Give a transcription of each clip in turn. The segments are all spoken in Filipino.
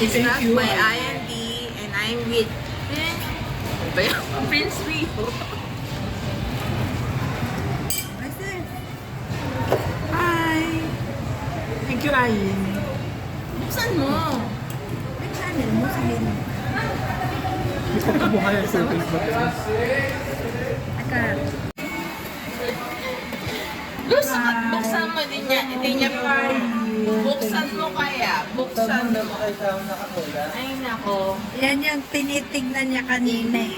is Thank not you, by Ivy. IND and I'm with Prince Rio. Hi! Thank you, Ayin. Buksan mo. May channel mo, sabihin mo. May pagkabuhayan sa Facebook. Aka, Buksan mo din niya. Hindi niya buksan mo kaya. Buksan mo. Ay nako. yan yung tinitignan niya kanina eh.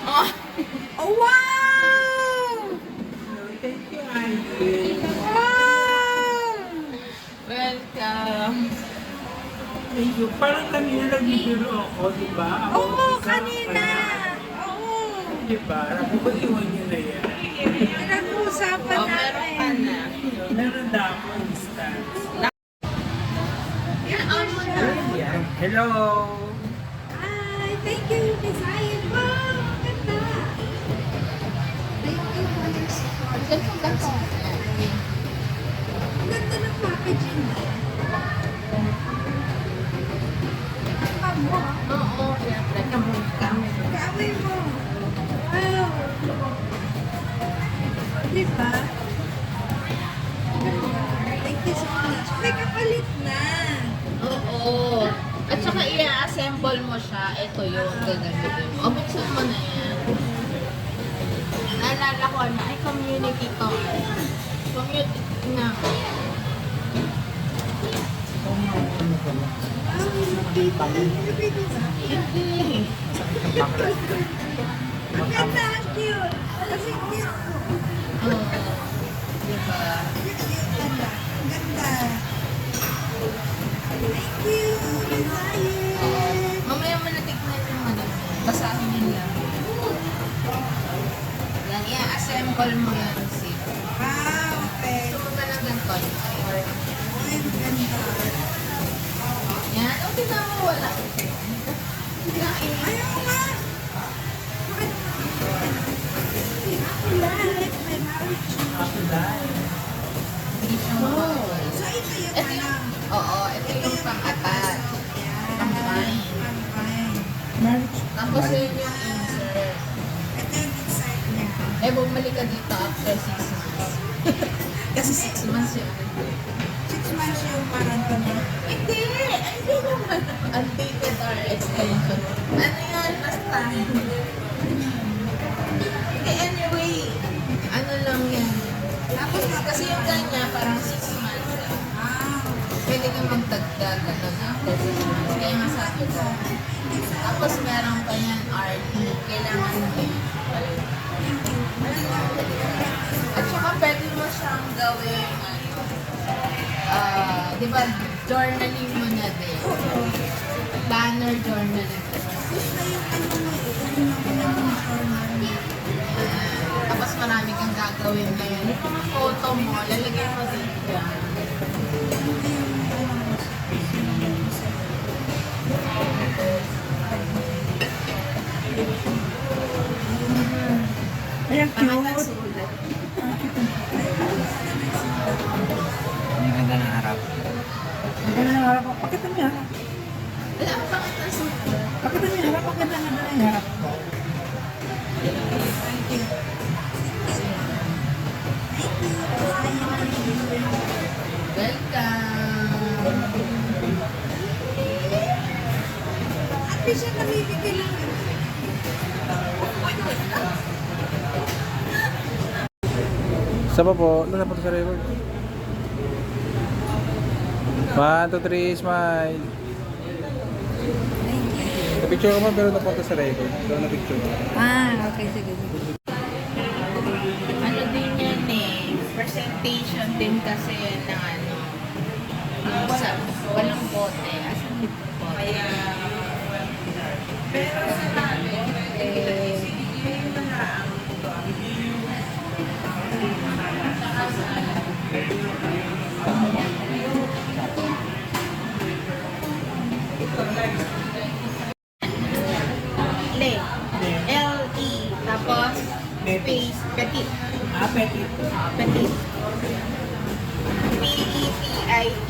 Oh. Oh, wow! Thank you, Ayin. Wow! Welcome. Thank you. Parang kanina nagbibiro ako, di ba? Oo, kanina! Oo! Di ba? Napapag-iwan niyo na yan. Pinag-uusapan Oh, meron ka natin. na. Meron na ako instance. Yan, on mo na. Yan. Hello! Hi! Thank you, Miss Ayan. Wow! Ang ganda! Thank you for your support. Ang ganda ng packaging. Ang mo. Oo, siyempre. Kamukha. Kaaway mo. Wow! Diba? Thank you so much. May kapalit na. Oo. At saka i-assemble mo siya. Ito yung gagamitin mo. O, buksan mo na yan. Naalala ko na, ay community to. Community na. Wow, yung baby ba? Hindi. Ang ganda, ang cute. Kasi cute ko. Oo. Diba? Cute ganda. Ang ganda. Thank you, Miss Ayen. Mamaya mo natignan yung ano. Basahin yun lang. Yan, i-assemble mo yan, sis. Wow, okay. Gusto mo ba ng ganito? Ay, ang ganda. Yan. O, tignan mo, wala. Kinain. Ayaw nga. Bakit? May marriage. Hindi siya mawawala. So, ito yung Ito yung, ano. oo, ito yung pang-apat. Pang-wine. Marriage. Tapos yun yung insert. Ito yung inside niya. Eh, bumalik ka dito after 6 months. Kasi 6 months yun. 6 months yung warranty niya. Hindi! Hindi naman. Undated or extension. Ano yun? Basta. Hindi, anyway. Ano lang yan. Tapos, Kasi yung ganyan, parang 6 months. ah, Pwede ka magdagdag ganun after 6 months. Kaya nga sabi ko. Tapos meron pa yan RT. Kailangan mo yan. At saka pwede mo siyang gawin, di ba, journaling mo na din. Banner journaling. gusto yung ano mo eh. Ano yung formal niya. Tapos marami kang gagawin ngayon. Yung mga photo mo, lalagay mo dito. Ayan, Pangatang cute. sulat. Ang ganda ng harap. Ang ganda ng harap. Pakita mo yung harap. Wala ang pangatang sulat. Pakita mo yung harap. Ang ganda ng harap. Welcome! At di siya namibigay lang. Isa pa po. Ano na po sa record? 1, 2, 3, smile. Na-picture ko man pero napunta sa record. Pero na-picture ko. Ah, okay. Sige, sige. Ano din yan eh, presentation din kasi ng ano, yung sa walang bote, asan yung bote? Pero sa namin, Le. L-E. Tapos, space, petit. Petit. Petit. P-E-T-I-T.